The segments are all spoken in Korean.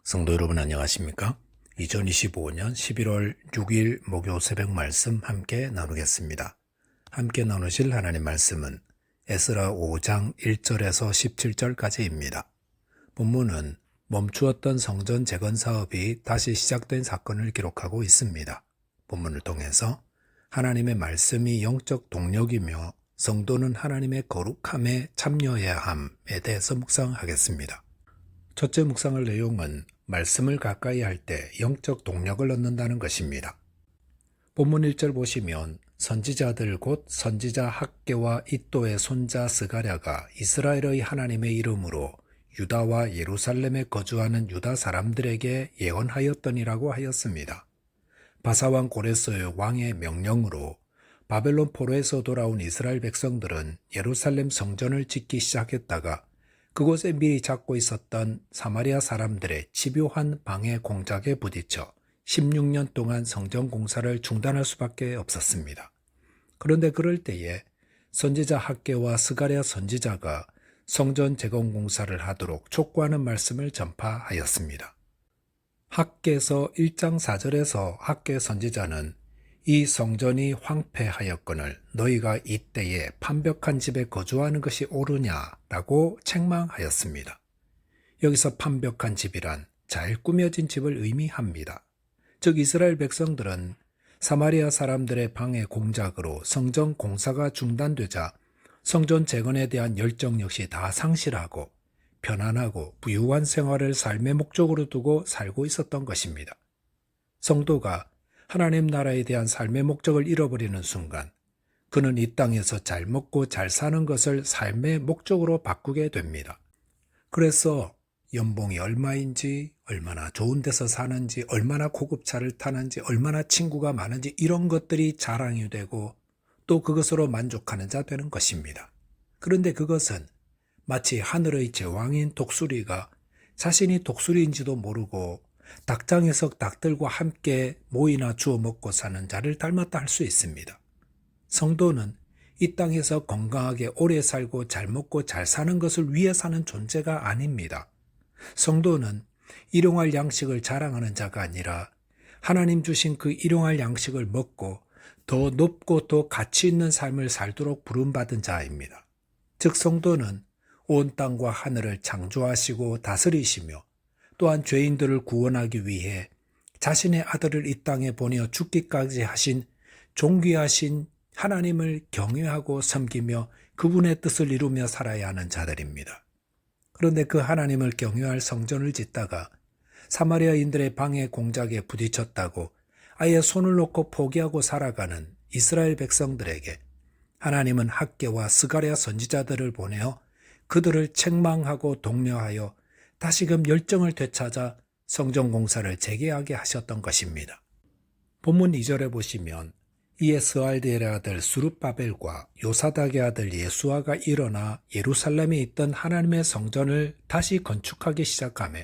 성도 여러분 안녕하십니까? 2025년 11월 6일 목요 새벽 말씀 함께 나누겠습니다. 함께 나누실 하나님 말씀은 에스라 5장 1절에서 17절까지입니다. 본문은 멈추었던 성전 재건 사업이 다시 시작된 사건을 기록하고 있습니다. 본문을 통해서 하나님의 말씀이 영적 동력이며 성도는 하나님의 거룩함에 참여해야 함에 대해서 묵상하겠습니다. 첫째 묵상할 내용은 말씀을 가까이 할 때 영적 동력을 얻는다는 것입니다. 본문 1절 보시면 선지자들 곧 선지자 학개와 이또의 손자 스가랴가 이스라엘의 하나님의 이름으로 유다와 예루살렘에 거주하는 유다 사람들에게 예언하였더니라고 하였습니다. 바사왕 고레스의 왕의 명령으로 바벨론 포로에서 돌아온 이스라엘 백성들은 예루살렘 성전을 짓기 시작했다가 그곳에 미리 잡고 있었던 사마리아 사람들의 집요한 방해 공작에 부딪혀 16년 동안 성전 공사를 중단할 수밖에 없었습니다. 그런데 그럴 때에 선지자 학개와 스가랴 선지자가 성전 재건 공사를 하도록 촉구하는 말씀을 전파하였습니다. 학개서 1장 4절에서 학개 선지자는 이 성전이 황폐하였거늘 너희가 이때에 판벽한 집에 거주하는 것이 옳으냐라고 책망하였습니다. 여기서 판벽한 집이란 잘 꾸며진 집을 의미합니다. 즉 이스라엘 백성들은 사마리아 사람들의 방해 공작으로 성전 공사가 중단되자 성전 재건에 대한 열정 역시 다 상실하고 편안하고 부유한 생활을 삶의 목적으로 두고 살고 있었던 것입니다. 성도가 하나님 나라에 대한 삶의 목적을 잃어버리는 순간 그는 이 땅에서 잘 먹고 잘 사는 것을 삶의 목적으로 바꾸게 됩니다. 그래서 연봉이 얼마인지, 얼마나 좋은 데서 사는지, 얼마나 고급차를 타는지, 얼마나 친구가 많은지 이런 것들이 자랑이 되고 또 그것으로 만족하는 자 되는 것입니다. 그런데 그것은 마치 하늘의 제왕인 독수리가 자신이 독수리인지도 모르고 닭장에서 닭들과 함께 모이나 주워 먹고 사는 자를 닮았다 할 수 있습니다. 성도는 이 땅에서 건강하게 오래 살고 잘 먹고 잘 사는 것을 위해 사는 존재가 아닙니다. 성도는 일용할 양식을 자랑하는 자가 아니라 하나님 주신 그 일용할 양식을 먹고 더 높고 더 가치 있는 삶을 살도록 부름받은 자입니다. 즉 성도는 온 땅과 하늘을 창조하시고 다스리시며 또한 죄인들을 구원하기 위해 자신의 아들을 이 땅에 보내어 죽기까지 하신 존귀하신 하나님을 경외하고 섬기며 그분의 뜻을 이루며 살아야 하는 자들입니다. 그런데 그 하나님을 경외할 성전을 짓다가 사마리아인들의 방해 공작에 부딪혔다고 아예 손을 놓고 포기하고 살아가는 이스라엘 백성들에게 하나님은 학개와 스가랴 선지자들을 보내어 그들을 책망하고 독려하여 다시금 열정을 되찾아 성전 공사를 재개하게 하셨던 것입니다. 본문 2절에 보시면 이에 스알디엘의 아들 수룹바벨과 요사닥의 아들 예수아가 일어나 예루살렘에 있던 하나님의 성전을 다시 건축하기 시작하며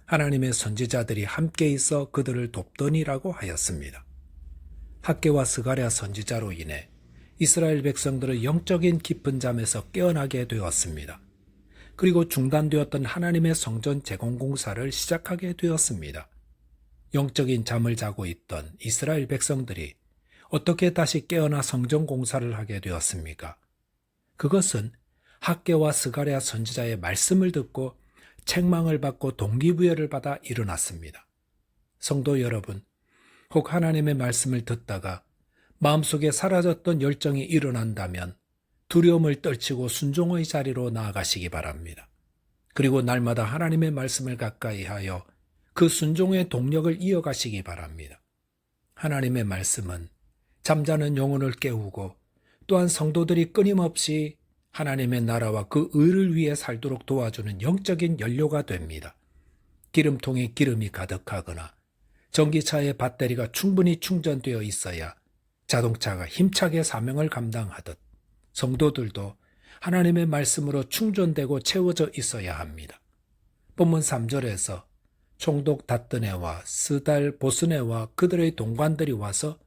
하나님의 선지자들이 함께 있어 그들을 돕더니라고 하였습니다. 학개와 스가랴 선지자로 인해 이스라엘 백성들의 영적인 깊은 잠에서 깨어나게 되었습니다. 그리고 중단되었던 하나님의 성전 재건 공사를 시작하게 되었습니다. 영적인 잠을 자고 있던 이스라엘 백성들이 어떻게 다시 깨어나 성전 공사를 하게 되었습니까? 그것은 학개와 스가랴 선지자의 말씀을 듣고 책망을 받고 동기부여를 받아 일어났습니다. 성도 여러분, 혹 하나님의 말씀을 듣다가 마음속에 사라졌던 열정이 일어난다면 두려움을 떨치고 순종의 자리로 나아가시기 바랍니다. 그리고 날마다 하나님의 말씀을 가까이 하여 그 순종의 동력을 이어가시기 바랍니다. 하나님의 말씀은 잠자는 영혼을 깨우고 또한 성도들이 끊임없이 하나님의 나라와 그 의를 위해 살도록 도와주는 영적인 연료가 됩니다. 기름통에 기름이 가득하거나 전기차의 배터리가 충분히 충전되어 있어야 자동차가 힘차게 사명을 감당하듯 성도들도 하나님의 말씀으로 충전되고 채워져 있어야 합니다. 본문 3절에서 총독 다뜨네와 스달 보스네와 그들의 동관들이 와서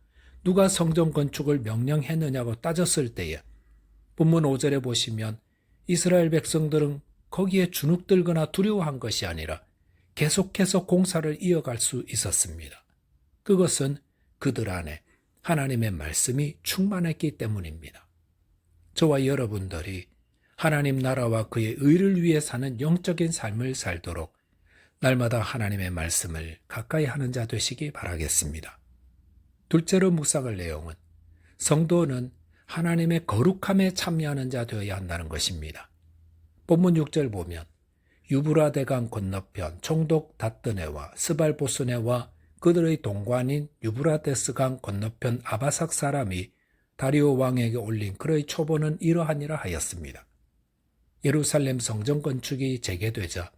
누가 성전 건축을 명령했느냐고 따졌을 때에 본문 5절에 보시면 이스라엘 백성들은 거기에 주눅들거나 두려워한 것이 아니라 계속해서 공사를 이어갈 수 있었습니다. 그것은 그들 안에 하나님의 말씀이 충만했기 때문입니다. 저와 여러분들이 하나님 나라와 그의 의를 위해 사는 영적인 삶을 살도록 날마다 하나님의 말씀을 가까이 하는 자 되시기 바라겠습니다. 둘째로 묵상할 내용은 성도는 하나님의 거룩함에 참여하는 자 되어야 한다는 것입니다. 본문 6절 보면 유브라데강 건너편 총독 다뜨네와 스발보스네와 그들의 동관인 유브라데스강 건너편 아바삭 사람이 다리오 왕에게 올린 그의 초보는 이러하니라 하였습니다. 예루살렘 성전 건축이 재개되자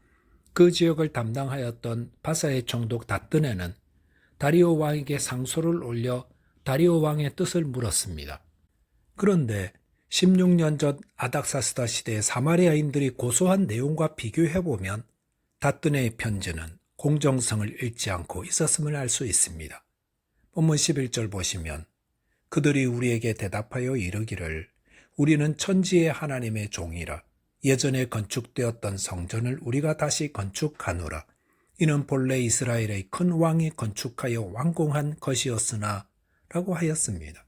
그 지역을 담당하였던 바사의 총독 다뜨네는 다리오 왕에게 상소를 올려 다리오 왕의 뜻을 물었습니다. 그런데 16년 전 아닥사스다 시대의 사마리아인들이 고소한 내용과 비교해보면 다뜨네의 편지는 공정성을 잃지 않고 있었음을 알 수 있습니다. 본문 11절 보시면 그들이 우리에게 대답하여 이르기를 우리는 천지의 하나님의 종이라 예전에 건축되었던 성전을 우리가 다시 건축하노라. 이는 본래 이스라엘의 큰 왕이 건축하여 완공한 것이었으나 라고 하였습니다.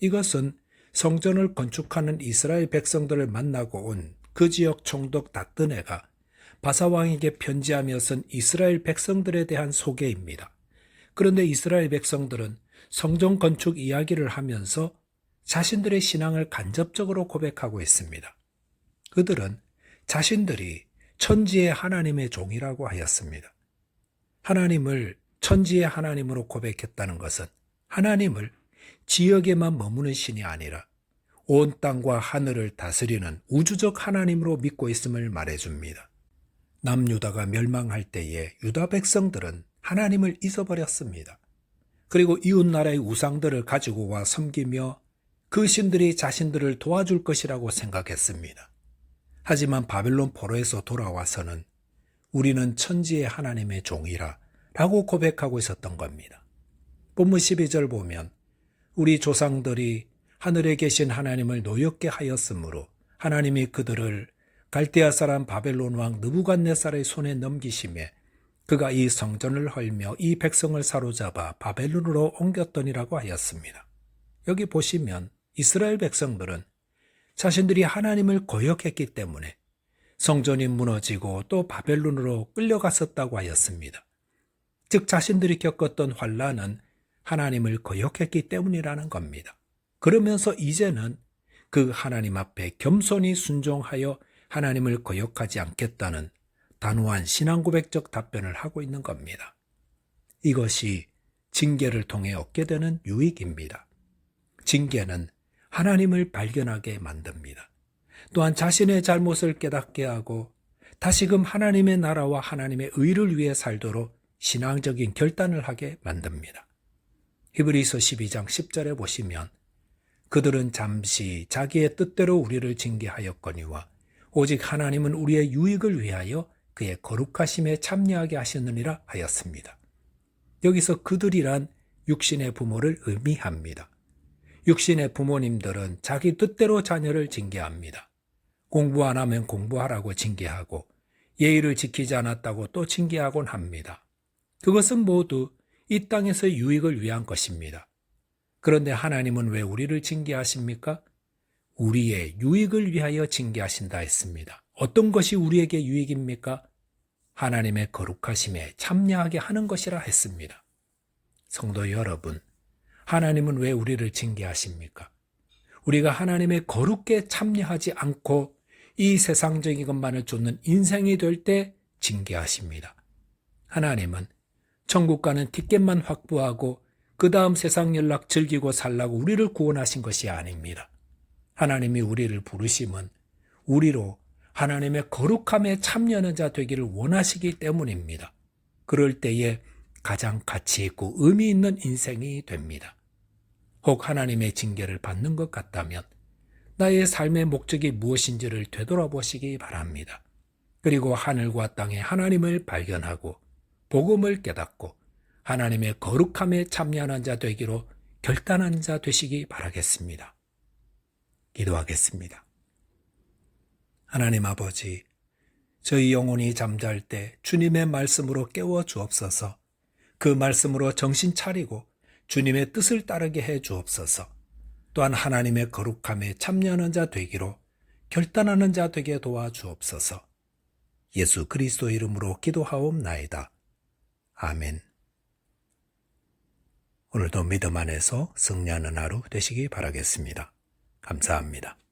이것은 성전을 건축하는 이스라엘 백성들을 만나고 온 그 지역 총독 다뜨네가 바사왕에게 편지하며 쓴 이스라엘 백성들에 대한 소개입니다. 그런데 이스라엘 백성들은 성전 건축 이야기를 하면서 자신들의 신앙을 간접적으로 고백하고 있습니다. 그들은 자신들이 천지의 하나님의 종이라고 하였습니다. 하나님을 천지의 하나님으로 고백했다는 것은 하나님을 지역에만 머무는 신이 아니라 온 땅과 하늘을 다스리는 우주적 하나님으로 믿고 있음을 말해줍니다. 남유다가 멸망할 때에 유다 백성들은 하나님을 잊어버렸습니다. 그리고 이웃나라의 우상들을 가지고 와 섬기며 그 신들이 자신들을 도와줄 것이라고 생각했습니다. 하지만 바벨론 포로에서 돌아와서는 우리는 천지의 하나님의 종이라 라고 고백하고 있었던 겁니다. 본문 12절 보면 우리 조상들이 하늘에 계신 하나님을 노엽게 하였으므로 하나님이 그들을 갈대아 사람 바벨론 왕 느부갓네살의 손에 넘기심에 그가 이 성전을 헐며 이 백성을 사로잡아 바벨론으로 옮겼더니라고 하였습니다. 여기 보시면 이스라엘 백성들은 자신들이 하나님을 거역했기 때문에 성전이 무너지고 또 바벨론으로 끌려갔었다고 하였습니다. 즉 자신들이 겪었던 환난은 하나님을 거역했기 때문이라는 겁니다. 그러면서 이제는 그 하나님 앞에 겸손히 순종하여 하나님을 거역하지 않겠다는 단호한 신앙고백적 답변을 하고 있는 겁니다. 이것이 징계를 통해 얻게 되는 유익입니다. 징계는 하나님을 발견하게 만듭니다. 또한 자신의 잘못을 깨닫게 하고 다시금 하나님의 나라와 하나님의 의를 위해 살도록 신앙적인 결단을 하게 만듭니다. 히브리서 12장 10절에 보시면 그들은 잠시 자기의 뜻대로 우리를 징계하였거니와 오직 하나님은 우리의 유익을 위하여 그의 거룩하심에 참여하게 하셨느니라 하였습니다. 여기서 그들이란 육신의 부모를 의미합니다. 육신의 부모님들은 자기 뜻대로 자녀를 징계합니다. 공부 안 하면 공부하라고 징계하고 예의를 지키지 않았다고 또 징계하곤 합니다. 그것은 모두 이 땅에서의 유익을 위한 것입니다. 그런데 하나님은 왜 우리를 징계하십니까? 우리의 유익을 위하여 징계하신다 했습니다. 어떤 것이 우리에게 유익입니까? 하나님의 거룩하심에 참여하게 하는 것이라 했습니다. 성도 여러분, 하나님은 왜 우리를 징계하십니까? 우리가 하나님의 거룩에 참여하지 않고 이 세상적인 것만을 쫓는 인생이 될 때 징계하십니다. 하나님은 천국 가는 티켓만 확보하고 그 다음 세상 연락 즐기고 살라고 우리를 구원하신 것이 아닙니다. 하나님이 우리를 부르심은 우리로 하나님의 거룩함에 참여하는 자 되기를 원하시기 때문입니다. 그럴 때에 가장 가치 있고 의미 있는 인생이 됩니다. 혹 하나님의 징계를 받는 것 같다면 나의 삶의 목적이 무엇인지를 되돌아보시기 바랍니다. 그리고 하늘과 땅에 하나님을 발견하고 복음을 깨닫고 하나님의 거룩함에 참여하는 자 되기로 결단한 자 되시기 바라겠습니다. 기도하겠습니다. 하나님 아버지, 저희 영혼이 잠잘 때 주님의 말씀으로 깨워 주옵소서. 그 말씀으로 정신 차리고 주님의 뜻을 따르게 해 주옵소서. 또한 하나님의 거룩함에 참여하는 자 되기로 결단하는 자 되게 도와 주옵소서. 예수 그리스도 이름으로 기도하옵나이다. 아멘. 오늘도 믿음 안에서 승리하는 하루 되시기 바라겠습니다. 감사합니다.